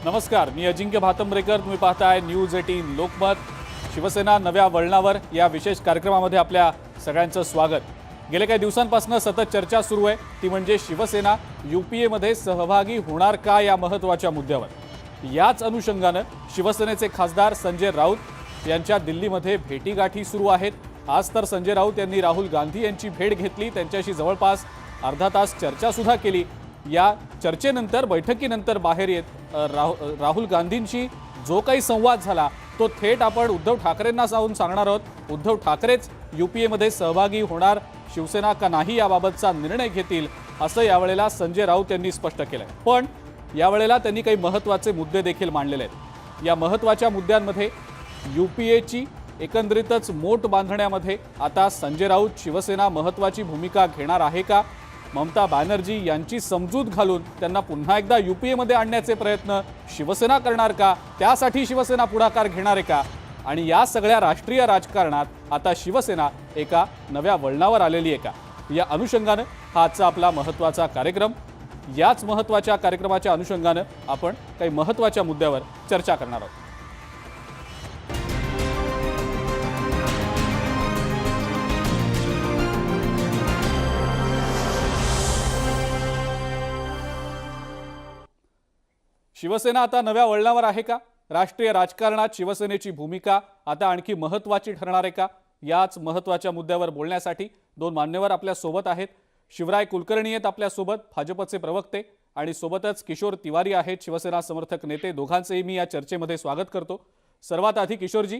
नमस्कार, मी अजिंक्य भातंब्रेकर. तुम्ही पाहताय न्यूज 18 लोकमत. शिवसेना नव्या वळणावर या विशेष कार्यक्रमामध्ये आपल्या सगळ्यांचं स्वागत. गेल्या काही दिवसांपासून सतत चर्चा सुरू आहे, ती म्हणजे शिवसेना यूपीएमध्ये सहभागी होणार का या महत्त्वाच्या मुद्द्यावर. याच अनुषंगानं शिवसेनेचे खासदार संजय राऊत यांच्या दिल्लीमध्ये भेटीगाठी सुरू आहेत. आज तर संजय राऊत यांनी राहुल गांधी यांची भेट घेतली, त्यांच्याशी जवळपास अर्धा तास चर्चा सुद्धा केली. या चर्चेनंतर बैठकीनंतर बाहेर येत राहुल गांधींशी जो काही संवाद झाला तो थेट आपण उद्धव ठाकरेंना जाऊन सांगणार आहोत. उद्धव ठाकरेच यूपीएमध्ये सहभागी होणार, शिवसेना का नाही याबाबतचा निर्णय घेतील असं यावेळेला संजय राऊत यांनी स्पष्ट केलंय. पण यावेळेला त्यांनी काही महत्त्वाचे मुद्दे देखील मांडलेले आहेत. या महत्त्वाच्या मुद्द्यांमध्ये यूपीएची एकंदरीतच मोट बांधण्यामध्ये आता संजय राऊत शिवसेना महत्त्वाची भूमिका घेणार आहे का? ममता बॅनर्जी यांची समजूत घालून त्यांना पुन्हा एकदा यूपीएमध्ये आणण्याचे प्रयत्न शिवसेना करणार का? त्यासाठी शिवसेना पुढाकार घेणार आहे का? आणि या सगळ्या राष्ट्रीय राजकारणात आता शिवसेना एका नव्या वळणावर आलेली आहे का? या अनुषंगानं हा आजचा आपला महत्त्वाचा कार्यक्रम. याच महत्त्वाच्या कार्यक्रमाच्या अनुषंगानं आपण काही महत्त्वाच्या मुद्द्यावर चर्चा करणार आहोत. शिवसेना आता नव्या वळणावर आहे का? राष्ट्रीय राजकारणात शिवसेनेची भूमिका आता आणखी महत्त्वाची ठरणार आहे का? याच महत्त्वाच्या मुद्द्यावर बोलण्यासाठी दोन मान्यवर आपल्या सोबत आहेत. शिवराय कुलकर्णी आहेत आपल्या सोबत, भाजपचे प्रवक्ते, आणि सोबतच किशोर तिवारी आहेत, शिवसेना समर्थक नेते. दोघांचेही मी या चर्चेमध्ये स्वागत करतो. सर्वात आधी किशोरजी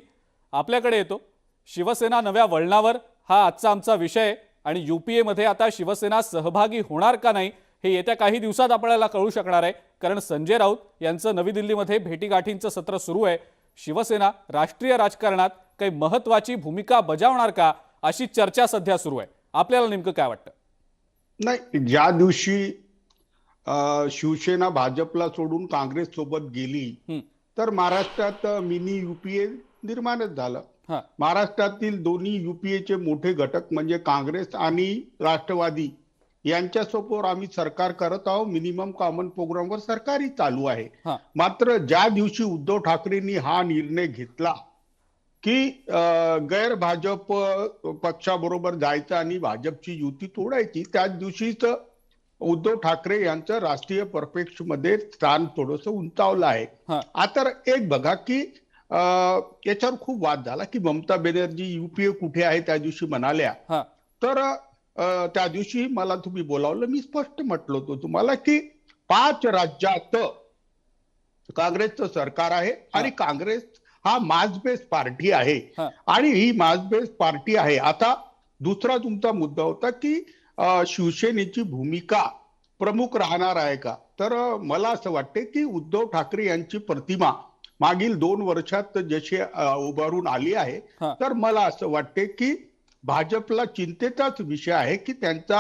आपल्याकडे येतो. शिवसेना नव्या वळणावर हा आजचा आमचा विषय आहे आणि यूपीएमध्ये आता शिवसेना सहभागी होणार का नाही हे येत्या काही दिवसात आपल्याला कळू शकणार आहे, कारण संजय राऊत यांचं नवी दिल्लीमध्ये भेटीगाठींचं सत्र सुरू आहे. शिवसेना राष्ट्रीय राजकारणात काही महत्त्वाची भूमिका बजावणार का अशी चर्चा सध्या सुरू आहे. आपल्याला नेमकं काय वाटतं? नाही, ज्या दिवशी शिवसेना भाजपला सोडून काँग्रेस सोबत गेली तर महाराष्ट्रात मिनी यूपीए निर्माणच झालं. महाराष्ट्रातील दोन्ही यूपीएचे मोठे घटक म्हणजे काँग्रेस आणि राष्ट्रवादी यांच्यासमोर आम्ही सरकार करत आहोत. मिनिमम कॉमन प्रोग्रामवर सरकारही चालू आहे. मात्र ज्या दिवशी उद्धव ठाकरेंनी हा निर्णय घेतला की गैर भाजप पक्षाबरोबर जायचं आणि भाजपची युती तोडायची, त्याच दिवशीच उद्धव ठाकरे यांचं राष्ट्रीय परपेक्ष मध्ये स्थान थोडस उंचावलं आहे. आता एक बघा की याच्यावर खूप वाद झाला की ममता बॅनर्जी यूपीए कुठे आहे त्या दिवशी म्हणाल्या. तर त्या दिवशी मला तुम्ही बोलावलं, मी स्पष्ट म्हटलं होतं तुम्हाला की 5 राज्यात काँग्रेसचं सरकार आहे आणि काँग्रेस हा मास बेस पार्टी आहे आणि ही मास बेस पार्टी आहे. आता दुसरा तुमचा मुद्दा होता की शिवसेनेची भूमिका प्रमुख राहणार आहे का? तर मला असं वाटते की उद्धव ठाकरे यांची प्रतिमा मागील 2 वर्षात जशी उभारून आली आहे, तर मला असं वाटते की भाजपला चिंतेचाच विषय आहे की त्यांचा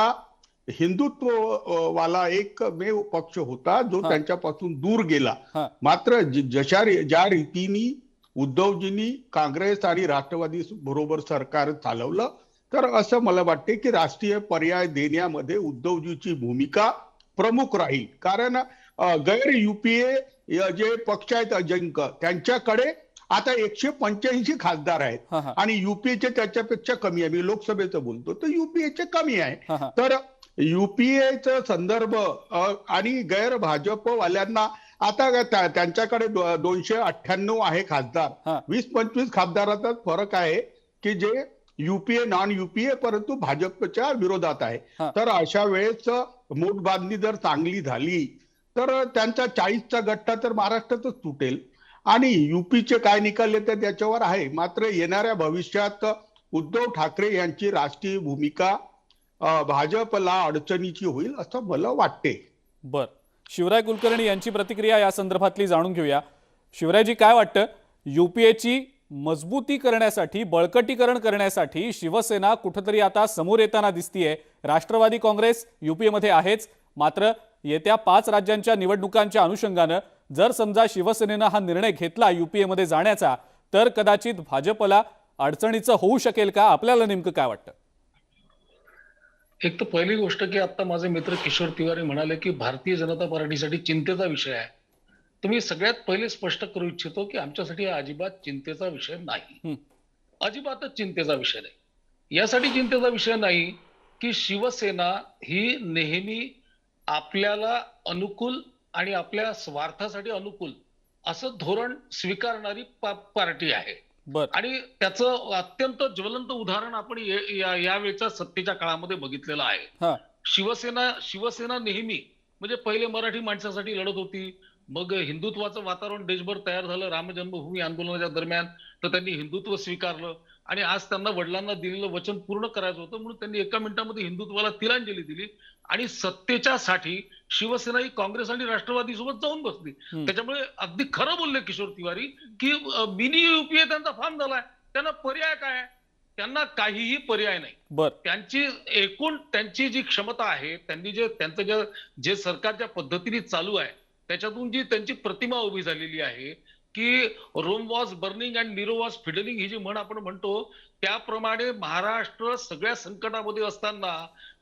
हिंदुत्ववाला एकमेव पक्ष होता जो त्यांच्यापासून दूर गेला. मात्र ज्या रीतीने उद्धवजींनी काँग्रेस आणि राष्ट्रवादी बरोबर सरकार चालवलं, तर असं मला वाटते की राष्ट्रीय पर्याय देण्यामध्ये उद्धवजीची भूमिका प्रमुख राहील. कारण गैर यूपीए जे पक्ष आहेत अजंक, त्यांच्याकडे आता 185 खासदार आहेत आणि युपीएचे त्याच्यापेक्षा कमी आहे. मी लोकसभेचं बोलतो तर युपीएचे कमी आहे. तर युपीएचा संदर्भ आणि गैर भाजप वाल्यांना आता त्यांच्याकडे 298 आहे खासदार. 20-25 खासदाराचाच फरक आहे की जे युपीए नॉन युपीए परंतु भाजपच्या विरोधात आहे. तर अशा वेळेस मोठ बांधणी जर चांगली झाली तर त्यांचा 40चा गठ्ठा तर महाराष्ट्रातच तुटेल आणि युपीचे काय निकाल येतात त्याच्यावर आहे. मात्र येणाऱ्या भविष्यात उद्धव ठाकरे यांची राष्ट्रीय भूमिका भाजपला अडचणीची होईल असं मला वाटते. बर, शिवराय कुलकर्णी यांची प्रतिक्रिया या संदर्भातली जाणून घेऊया. शिवरायजी, काय वाटतं? यूपीएची मजबूती करण्यासाठी, बळकटीकरण करण्यासाठी शिवसेना कुठेतरी आता समोर येताना दिसतीये. राष्ट्रवादी काँग्रेस यूपीएमध्ये आहेच, मात्र येत्या 5 राज्यांच्या निवडणुकांच्या अनुषंगानं जर समजा शिवसेनेनं हा निर्णय घेतला यूपीएमध्ये जाण्याचा, तर कदाचित भाजपला अडचणीचं होऊ शकेल का? आपल्याला नेमकं काय वाटतं? एक तर पहिली गोष्ट की आता माझे मित्र किशोर तिवारी म्हणाले की भारतीय जनता पार्टीसाठी चिंतेचा विषय आहे. तर मी सगळ्यात पहिले स्पष्ट करू इच्छितो की आमच्यासाठी हा अजिबात चिंतेचा विषय नाही. अजिबातच चिंतेचा विषय नाही. यासाठी चिंतेचा विषय नाही की शिवसेना ही नेहमी आपल्याला अनुकूल आणि आपल्या स्वार्थासाठी अनुकूल असं धोरण स्वीकारणारी पार्टी आहे. बर आणि त्याचं अत्यंत ज्वलंत उदाहरण आपण यावेळच्या सत्तेच्या काळामध्ये बघितलेलं आहे. हा शिवसेना नेहमी म्हणजे पहिले मराठी माणसासाठी लढत होती, मग हिंदुत्वाचं वातावरण देशभर तयार झालं राम जन्मभूमी आंदोलनाच्या दरम्यान, तर त्यांनी हिंदुत्व स्वीकारलं आणि आज त्यांना वडिलांना दिलेलं वचन पूर्ण करायचं होतं म्हणून त्यांनी एका मिनिटामध्ये हिंदुत्वाला तिलांजली दिली आणि सत्तेच्या साठी शिवसेना ही काँग्रेस आणि राष्ट्रवादी सोबत जाऊन बसली. त्याच्यामुळे अगदी खरं बोलले किशोर तिवारी की मिनी युपीए त्यांचा फॉर्म झालाय. त्यांना पर्याय काय आहे? त्यांना काहीही पर्याय नाही. बर त्यांची जी क्षमता आहे, त्यांनी त्यांचं जे सरकारच्या पद्धतीने चालू आहे त्याच्यातून जी त्यांची प्रतिमा उभी झालेली आहे की Rome was burning and Nero was fiddling ही जी म्हण आपण म्हणतो, त्याप्रमाणे महाराष्ट्र सगळ्या संकटामध्ये असताना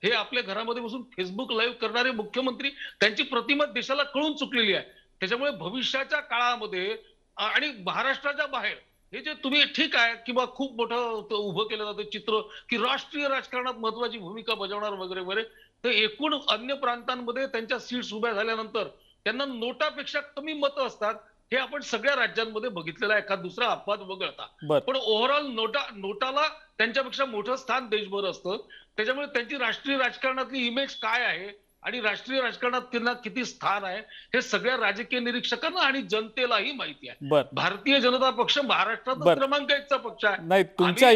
हे आपल्या घरामध्ये बसून फेसबुक लाईव्ह करणारे मुख्यमंत्री, त्यांची प्रतिमा देशाला कळून चुकलेली आहे. त्याच्यामुळे भविष्याच्या काळामध्ये आणि महाराष्ट्राच्या बाहेर हे जे तुम्ही ठीक आहे किंवा खूप मोठं उभं केलं जातं चित्र की राष्ट्रीय राजकारणात महत्वाची भूमिका बजावणार वगैरे वगैरे, तर एकूण अन्य प्रांतांमध्ये त्यांच्या सीट्स उभ्या झाल्यानंतर त्यांना नोटापेक्षा कमी मतं असतात. हे आपण सगळ्या राज्यांमध्ये बघितलेलं आहे, एखाद दुसरा अपवाद वगळता. पण ओव्हरऑल नोटाला त्यांच्यापेक्षा मोठं स्थान देशभर असतं. त्याच्यामुळे त्यांची राष्ट्रीय राजकारणातली इमेज काय आहे आणि राष्ट्रीय राजकारणात त्यांना किती स्थान आहे हे सगळ्या राजकीय निरीक्षकांना आणि जनतेलाही माहिती आहे. भारतीय जनता पक्ष महाराष्ट्रात क्रमांक 1चा पक्ष आहे. नाही, तुमच्या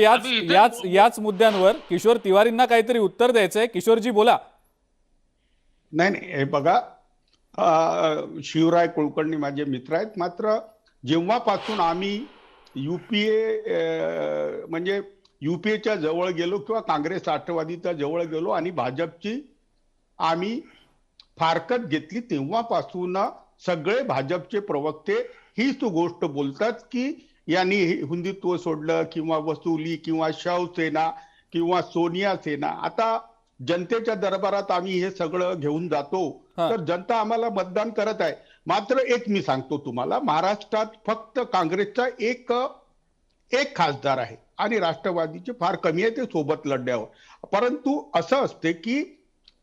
याच मुद्द्यांवर किशोर तिवारींना काहीतरी उत्तर द्यायचंय. किशोरजी बोला. नाही हे बघा, शिवराय कुलकर्णी माझे मित्र आहेत, मात्र जेव्हापासून आम्ही युपीए म्हणजे युपीएच्या जवळ गेलो किंवा काँग्रेस राष्ट्रवादीच्या जवळ गेलो आणि भाजपची आम्ही फारकत घेतली, तेव्हापासून सगळे भाजपचे प्रवक्ते हीच गोष्ट बोलतात की यांनी हिंदुत्व सोडलं किंवा वसुली किंवा शिवसेना किंवा सोनिया सेना. आता जनतेच्या दरबारात आम्ही हे सगळं घेऊन जातो तर जनता आम्हाला मतदान करत आहे. मात्र एक मी सांगतो तुम्हाला, महाराष्ट्रात फक्त काँग्रेसचा एक खासदार आहे आणि राष्ट्रवादीचे फार कमी आहे, ते सोबत लढण्यावर. परंतु असं असते की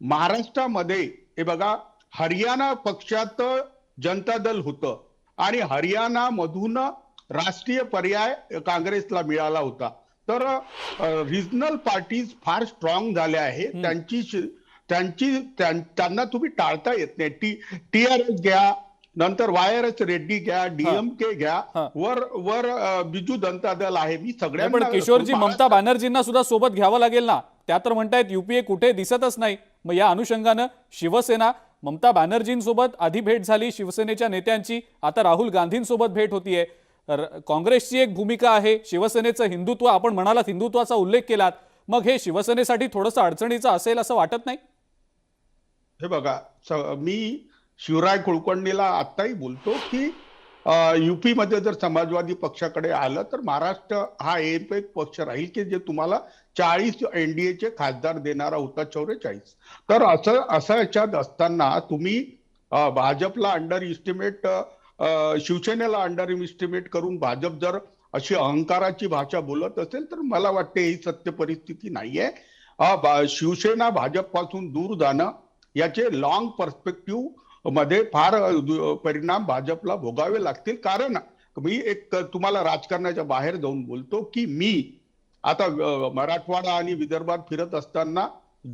महाराष्ट्रामध्ये हे बघा, हरियाणा पक्षात जनता दल होतं आणि हरियाणा मधून राष्ट्रीय पर्याय काँग्रेसला मिळाला होता. तर रिजनल पार्टीज फार स्ट्रॉंग झाल्या आहेत. त्यांना तुम्ही टाळता येत नाही. TRS घ्या, नंतर YRS रेड्डी घ्या, DMK घ्या, वर बिजू जनता दल आहे. मी सगळ्यांना. पण किशोरजी, ममता बॅनर्जींना सुद्धा सोबत घ्यावं लागेल ना. त्या तर म्हणतायत युपीए कुठे दिसतच नाही. मग या अनुषंगानं शिवसेना ममता बॅनर्जींसोबत आधी भेट झाली शिवसेनेच्या नेत्यांची, आता राहुल गांधींसोबत भेट होतीये. काँग्रेसची एक भूमिका आहे, शिवसेनेचं हिंदुत्व, आपण म्हणालात हिंदुत्वाचा उल्लेख केलात. मग हे शिवसेनेसाठी थोडंसं अडचणीचं असेल असं वाटत नाही? हे बघा, मी शिवराय कुलकर्णीला आत्ताही बोलतो की युपी मध्ये जर समाजवादी पक्षाकडे आलं तर महाराष्ट्र हा एक पक्ष राहील की जे तुम्हाला 40 NDAचे खासदार देणारा होता, 44. तर असं याच्यात असताना तुम्ही भाजपला अंडर इस्टिमेट, शिवसेनेला अंडर इस्टिमेट करून भाजप जर अशी अहंकाराची भाषा बोलत असेल तर मला वाटते ही सत्य परिस्थिती नाहीये. शिवसेना भाजप पासून दूर जाणं याचे लॉंग पर्स्पेक्टिव्ह मध्ये फार परिणाम भाजपला भोगावे लागतील. कारण मी एक तुम्हाला राजकारणाच्या बाहेर जाऊन बोलतो की मी आता मराठवाडा आणि विदर्भात फिरत असताना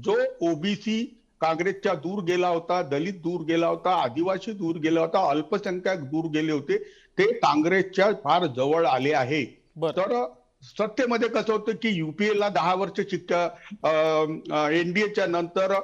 जो ओबीसी काँग्रेसच्या दूर गेला होता, दलित दूर गेला होता, आदिवासी दूर गेला होता, अल्पसंख्याक दूर गेले होते, ते काँग्रेसच्या फार जवळ आले आहे. तर सत्तेमध्ये कसं होतं की युपीएला 10 वर्ष एनडीएच्या नंतर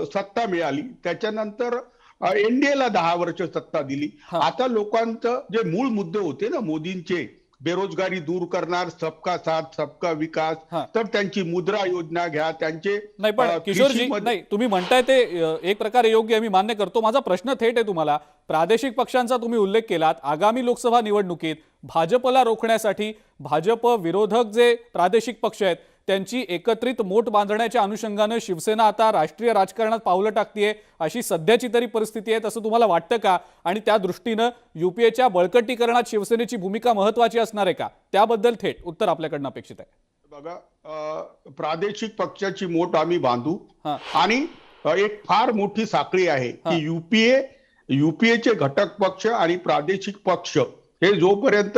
सत्ता मिळाली, त्याच्यानंतर एनडीएला 10 वर्ष सत्ता दिली. आता लोकांचं जे मूळ मुद्दे होते ना मोदींचे, बेरोजगारी दूर करणार, सबका साथ सबका विकास, तर त्यांची मुद्रा योजना घ्या, त्यांचे. नाही पण किशोरजी, नाही तुम्ही म्हणताय ते एक प्रकारे योग्य, मी मान्य करतो. माझा प्रश्न थेट आहे तुम्हाला. प्रादेशिक पक्षांचा तुम्ही उल्लेख केलात. आगामी लोकसभा निवडणुकीत भाजपला रोखण्यासाठी भाजप विरोधक जे प्रादेशिक पक्ष आहेत त्यांची एकत्रित मोट बांधण्याच्या अनुषंगानं शिवसेना आता राष्ट्रीय राजकारणात पावलं टाकतीये अशी सध्याची तरी परिस्थिती आहे, तसं तुम्हाला वाटतं का? आणि त्या दृष्टीनं युपीएच्या बळकटीकरणात शिवसेनेची भूमिका महत्त्वाची असणार आहे का? त्याबद्दल थेट उत्तर आपल्याकडनं अपेक्षित आहे. बघा, प्रादेशिक पक्षाची मोठ आम्ही बांधू आणि एक फार मोठी साखळी आहे की युपीएचे घटक पक्ष आणि प्रादेशिक पक्ष हे जोपर्यंत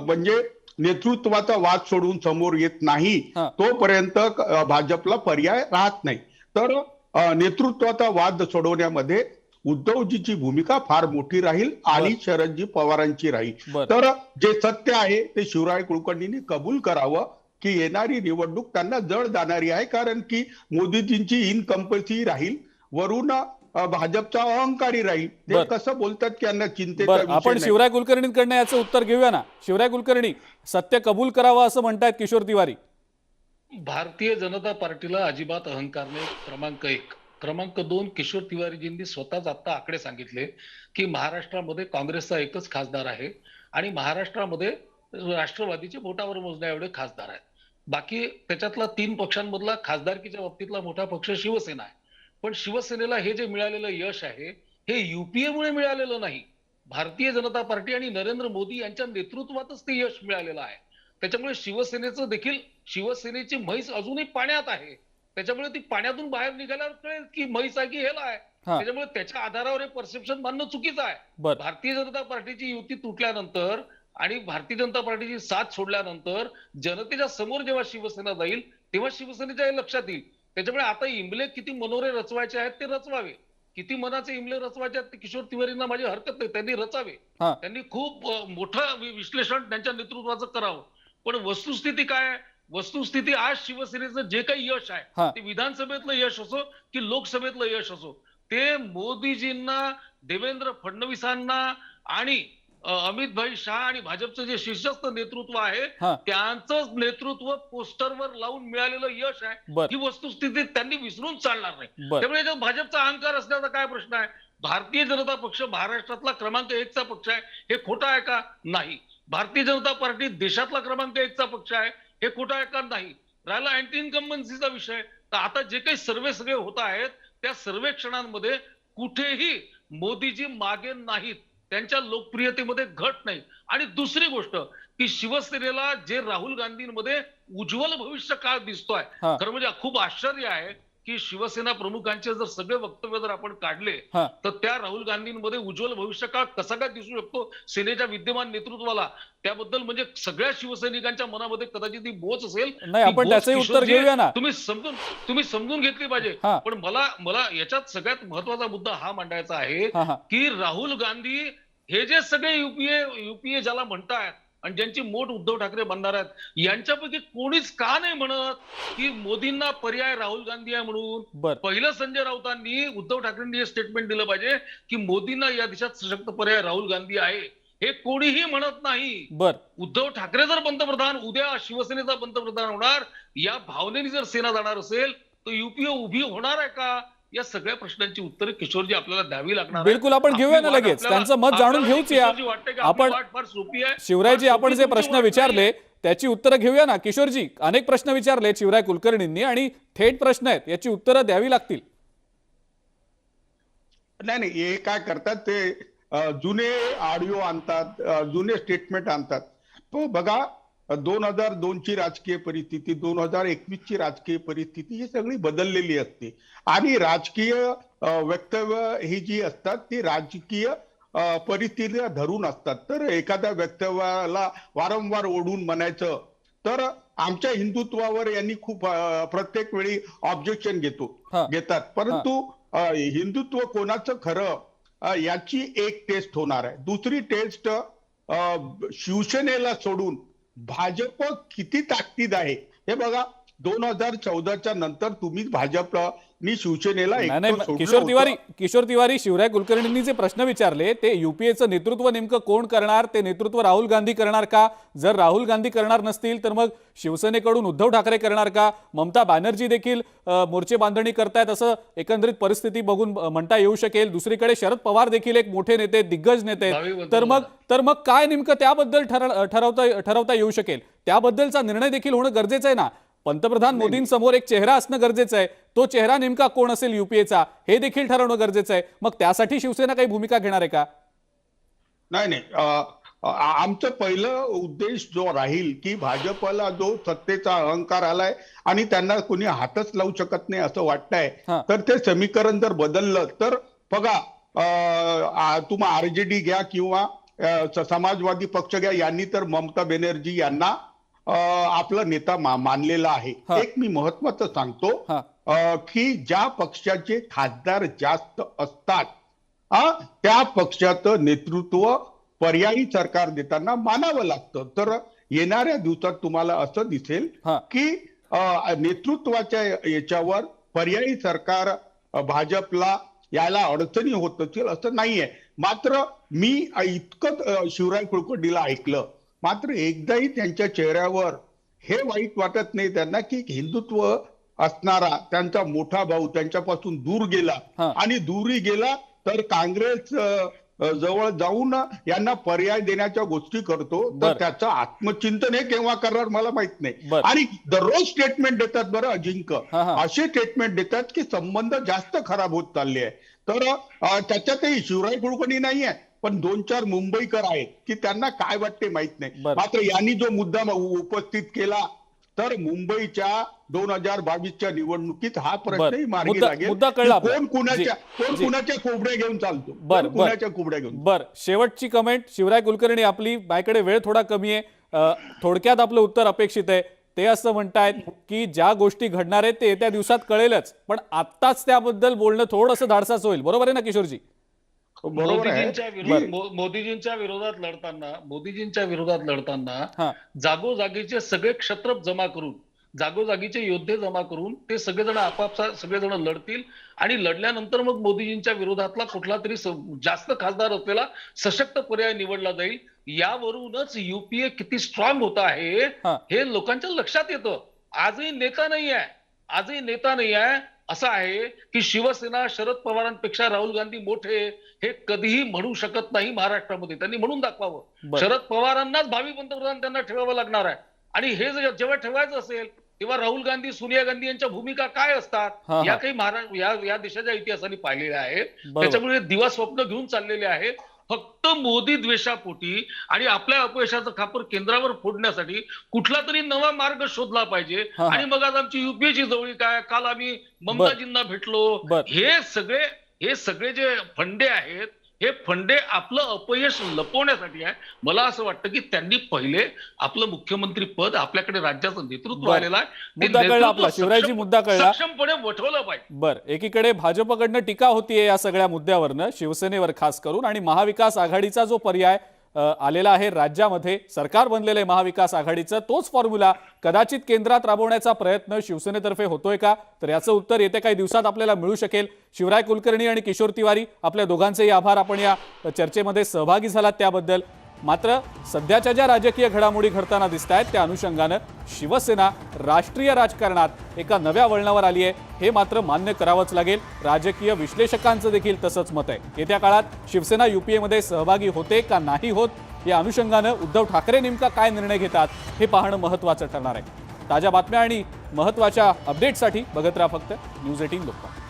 म्हणजे नेतृत्वाचा वाद सोडून समोर येत नाही तोपर्यंत भाजपला पर्याय राहत नाही. तर नेतृत्वाचा वाद सोडवण्यामध्ये उद्धवजीची भूमिका फार मोठी राहील आणि शरदजी पवारांची राहील. तर जे सत्य आहे ते शिवराय कुलकर्णींनी कबूल करावं की येणारी निवडणूक त्यांना जड जाणारी आहे, कारण की मोदीजींची इनकम्पल्सी राहील, वरून भाजपचा अहंकारी राहील. ते कसं बोलतात की यांना चिंतेचा विषय आपण नाही. शिवराय कुलकर्णींकडनं याचं उत्तर घेऊया ना. शिवराय कुलकर्णी, सत्य कबूल करावं असं म्हणतायत किशोर तिवारी. भारतीय जनता पार्टीला अजिबात अहंकार नाही. क्रमांक 1. क्रमांक 2, किशोर तिवारीजींनी स्वतःच आता आकडे सांगितले की महाराष्ट्रामध्ये काँग्रेसचा एकच खासदार आहे आणि महाराष्ट्रामध्ये राष्ट्रवादीचे बोटावर मोजण्या एवढे खासदार आहेत. बाकी त्याच्यातला 3 पक्षांमधला खासदारकीच्या बाबतीतला मोठा पक्ष शिवसेना आहे. पण शिवसेनेला हे जे मिळालेलं यश आहे हे युपीएमुळे मिळालेलं नाही. भारतीय जनता पार्टी आणि नरेंद्र मोदी यांच्या नेतृत्वातच ते यश मिळालेलं आहे. त्याच्यामुळे शिवसेनेचं देखील, शिवसेनेची म्हैस अजूनही पाण्यात आहे. त्याच्यामुळे ती पाण्यातून बाहेर निघाल्यावर कळेल की म्हैस आहे की हेला आहे. त्याच्यामुळे त्याच्या आधारावर हे परसेप्शन मानणं चुकीचं आहे. भारतीय जनता पार्टीची युती तुटल्यानंतर आणि भारतीय जनता पार्टीची साथ सोडल्यानंतर जनतेच्या समोर जेव्हा शिवसेना जाईल तेव्हा शिवसेनेच्या हे लक्षात येईल. त्याच्यामुळे आता इमले किती मनोरे रचवायचे आहेत ते रचवावे, किती मनाचे इमले रचवायचे आहेत ते किशोर तिवारींना माझी हरकत नाही, त्यांनी रचावे. त्यांनी खूप मोठं विश्लेषण त्यांच्या नेतृत्वाचं करावं. पण वस्तुस्थिती काय आहे? वस्तुस्थिती आज शिवसेनेचं जे काही यश आहे ते विधानसभेतलं यश असो की लोकसभेतलं यश असो, ते मोदीजींना, देवेंद्र फडणवीसांना आणि अमित भाई शाह आणि भाजपचं जे शीर्षस्थ नेतृत्व आहे त्यांचं नेतृत्व पोस्टरवर लावून मिळालेलं यश आहे. ही वस्तुस्थिती त्यांनी विसरून चालणार नाही. त्यामुळे याच्यात भाजपचा अहंकार असण्याचा काय प्रश्न आहे? भारतीय जनता पक्ष महाराष्ट्रातला क्रमांक 1 चा पक्ष आहे, हे खोटं आहे का? नाही. भारतीय जनता पार्टी देशातला क्रमांक 1 चा पक्ष आहे, हे खोटं आहे का? नाही. राहिला अँटी इन्कम्बन्सीचा विषय, तर आता जे काही सर्वे सगळे होत आहेत त्या सर्वेक्षणांमध्ये कुठेही मोदीजी मागे नाहीत, त्यांच्या लोकप्रियतेमध्ये घट नाही. आणि दुसरी गोष्ट की शिवसेनेला जे राहुल गांधींमध्ये उज्ज्वल भविष्य काळ दिसतोय, खरं म्हणजे खूप आश्चर्य आहे की शिवसेना प्रमुखांचे जर सगळे वक्तव्य जर आपण काढले तर त्या राहुल गांधींमध्ये उज्ज्वल भविष्य काळ कसा काय दिसू शकतो सेनेच्या विद्यमान नेतृत्वाला, त्याबद्दल म्हणजे सगळ्या शिवसैनिकांच्या मनामध्ये कदाचित ती बोच असेल. नाही, आपण त्याचंही उत्तर घेऊया ना. तुम्ही समजून घेतली पाहिजे. पण मला याच्यात सगळ्यात महत्वाचा मुद्दा हा मांडायचा आहे की राहुल गांधी हे जे सगळे युपीए ज्याला म्हणतायत आणि ज्यांची मोठ उद्धव ठाकरे बनणार आहेत, यांच्यापैकी कोणीच का नाही म्हणत की मोदींना पर्याय राहुल गांधी आहे म्हणून? पहिलं संजय राऊतांनी, उद्धव ठाकरेंनी हे स्टेटमेंट दिलं पाहिजे की मोदींना या देशात सशक्त पर्याय राहुल गांधी आहे. हे कोणीही म्हणत नाही. उद्धव ठाकरे जर पंतप्रधान, उद्या शिवसेनेचा पंतप्रधान होणार, या भावनेने जर सेना जाणार असेल तर युपीए उभी होणार आहे का? या सगळ्या प्रश्नांची उत्तरे किशोरजी आपल्याला द्यावी लागणार. बिलकुल, आपण घेऊया ना लगेच, त्यांचं मत जाणून घेऊच या. आपण फार सोपी आहे. शिवरायजी, आपण जे प्रश्न विचारले त्याची उत्तरं घेऊया ना. किशोरजी, अनेक प्रश्न विचारले शिवराय कुलकर्णींनी आणि थेट प्रश्न आहेत, याची उत्तरं द्यावी लागतील. नाही, हे काय करतात ते जुने ऑडिओ आणतात, जुने स्टेटमेंट आणतात. तो बघा, 2002 ची राजकीय परिस्थिती, 2021 ची राजकीय परिस्थिती ही सगळी बदललेली असते आणि राजकीय वक्तव्य ही जी असतात ती राजकीय परिस्थितीला धरून असतात. तर एखाद्या वक्तव्याला वारंवार ओढून म्हणायचं तर आमच्या हिंदुत्वावर यांनी खूप प्रत्येक वेळी ऑब्जेक्शन घेतात. परंतु हिंदुत्व कोणाचं खरं याची एक टेस्ट होणार आहे. दुसरी टेस्ट शिवसेनेला सोडून भाजप किती ताकदीद आहे हे बघा. 2014च्या नंतर तुम्ही भाजपनी शिवसेनेला नाही एकटं नाही, सोडलं किशोर तिवारी शिवराय कुलकर्णींनी जे प्रश्न विचारले ते युपीएचं नेतृत्व नेमकं कोण करणार, ते नेतृत्व राहुल गांधी करणार का? जर राहुल गांधी करणार नसतील तर मग शिवसेनेकडून उद्धव ठाकरे करणार का? ममता बॅनर्जी देखील मोर्चे बांधणी करतायत असं एकंदरित परिस्थिती बघून म्हणता येऊ शकेल. दुसरीकडे शरद पवार देखील एक मोठे नेते, दिग्गज नेते आहेत. तर मग काय नेमकं त्याबद्दल ठरवता येऊ शकेल? त्याबद्दलचा निर्णय देखील होणं गरजेचं आहे ना. पंतप्रधान मोदींसमोर एक चेहरा असणं गरजेचं आहे. तो चेहरा नेमका कोण असेल युपीएचा हे देखील ठरवणं गरजेचं आहे. मग त्यासाठी शिवसेना काही भूमिका घेणार आहे का? नाही, आमचं पहिलं उद्देश जो राहील की भाजपला जो सत्तेचा अहंकार आलाय आणि त्यांना कोणी हातच लावू शकत नाही असं वाटतंय, तर ते समीकरण जर बदललं तर बघा, तुम्हा आरजेडी घ्या किंवा समाजवादी पक्ष घ्या, यांनी तर ममता बॅनर्जी यांना आपला नेता मानलेला आहे. एक मी महत्वाचं सांगतो की ज्या पक्षाचे खासदार जास्त असतात त्या पक्षाचं नेतृत्व पर्यायी सरकार देताना मानावं लागतं. तर येणाऱ्या दिवसात तुम्हाला असं दिसेल की नेतृत्वाच्या याच्यावर पर्यायी सरकार भाजपला यायला अडचणी होत असतील असं नाहीये. मात्र मी इतकं शिवराय कुलकर्णीला ऐकलं, मात्र एकदाही त्यांच्या चेहऱ्यावर हे वाईट वाटत नाही त्यांना की हिंदुत्व असणारा त्यांचा मोठा भाऊ त्यांच्यापासून दूर गेला आणि दूरही गेला तर काँग्रेस जवळ जाऊन यांना पर्याय देण्याच्या गोष्टी करतो. तर त्याचं आत्मचिंतन हे केव्हा करणार मला माहित नाही. आणि दररोज स्टेटमेंट देतात बरं अजिंक्य, असे स्टेटमेंट देतात की संबंध जास्त खराब होत चालले आहे. तर त्याच्यातही शिवराय कुलकर्णी नाही आहे, पण 2-4 मुंबईकर आहेत की त्यांना काय वाटते माहित नाही. मात्र यांनी जो मुद्दा उपस्थित केला तर मुंबईच्या 2022च्या निवडणुकीत हा प्रश्नही मार्गी लागेल. कोण कुणाच्या कोबड्या घेऊन चालतो, कुणाच्या कोबड्या घेऊन. बर, शेवटची कमेंट शिवराय कुलकर्णी आपली. माझ्याकडे वेळ थोडा कमी आहे, थोडक्यात आपलं उत्तर अपेक्षित आहे. ते असं म्हणतायत की ज्या गोष्टी घडणार आहेत ते येत्या दिवसात कळेलच, पण आत्ताच त्याबद्दल बोलणं थोडंसं धाडसाचं होईल. बरोबर आहे ना किशोरजी? मोदीजींच्या विरोधात लढताना जागोजागीचे सगळे क्षत्रप जमा करून, जागोजागीचे योद्धे जमा करून ते सगळेजण आपापसात सगळेजण लढतील आणि लढल्यानंतर मग मोदीजींच्या विरोधातला कुठला तरी जास्त खासदार असलेला सशक्त पर्याय निवडला जाईल. यावरूनच युपीए किती स्ट्रॉंग होत आहे हे लोकांच्या लक्षात येतं. आजही नेता नाही आहे. असं आहे की शिवसेना शरद पवारांपेक्षा राहुल गांधी मोठे हे कधीही म्हणू शकत नाही महाराष्ट्रामध्ये. त्यांनी म्हणून दाखवावं. शरद पवारांनाच भावी पंतप्रधान त्यांना ठेवावं लागणार आहे. आणि हे जेव्हा ठेवायचं असेल तेव्हा राहुल गांधी, सोनिया गांधी यांच्या भूमिका काय असतात या काही या देशाच्या इतिहासाने पाहिलेल्या आहेत. त्याच्यामुळे दिवा स्वप्न घेऊन चाललेले आहेत. फक्त मोदी द्वेषापोटी आणि आपल्या अपयशाचं खापर केंद्रावर फोडण्यासाठी कुठला तरी नवा मार्ग शोधला पाहिजे. आणि मग आज आमची युपीएची जवळीक आहे, काल आम्ही ममताजींना भेटलो. हे सगळे जे फंडे आहेत हे फंडे आपलं अपयश लपवण्यासाठी आहे. मला असं वाटतं की त्यांनी पहिले आपलं मुख्यमंत्री पद, आपल्याकडे राज्याचं नेतृत्व आलेलं आहे, मुद्दा कळला आपला शिवरायजी, मुद्दा कळला, सक्षमपणे वठवलं पाहिजे. बर, एकीकडे भाजपकडनं टीका होतीये या सगळ्या मुद्द्यावरनं, शिवसेनेवर खास करून, आणि महाविकास आघाडीचा जो पर्याय आलेला आहे राज्यामध्ये, सरकार बनलेलं आहे महाविकास आघाडीचं, तोच फॉर्म्युला कदाचित केंद्रात राबवण्याचा प्रयत्न शिवसेनेतर्फे होतोय का? तर याचं उत्तर येत्या काही दिवसात आपल्याला मिळू शकेल. शिवराय कुलकर्णी आणि किशोर तिवारी, आपल्या दोघांचेही आभार, आपण या चर्चेमध्ये सहभागी झालात त्याबद्दल. मात्र सध्याच्या ज्या राजकीय घडामोडी घडताना दिसत आहेत त्या अनुषंगानं शिवसेना राष्ट्रीय राजकारणात एका नव्या वळणावर आली आहे, हे मात्र मान्य करावंच लागेल. राजकीय विश्लेषकांचं देखील तसंच मत आहे. येत्या काळात शिवसेना युपीएमध्ये सहभागी होते का नाही होत या अनुषंगानं उद्धव ठाकरे नेमका काय निर्णय घेतात हे पाहणं महत्त्वाचं ठरणार आहे. ताज्या बातम्या आणि महत्त्वाच्या अपडेटसाठी बघत राहा फक्त न्यूज 18 लोकमत.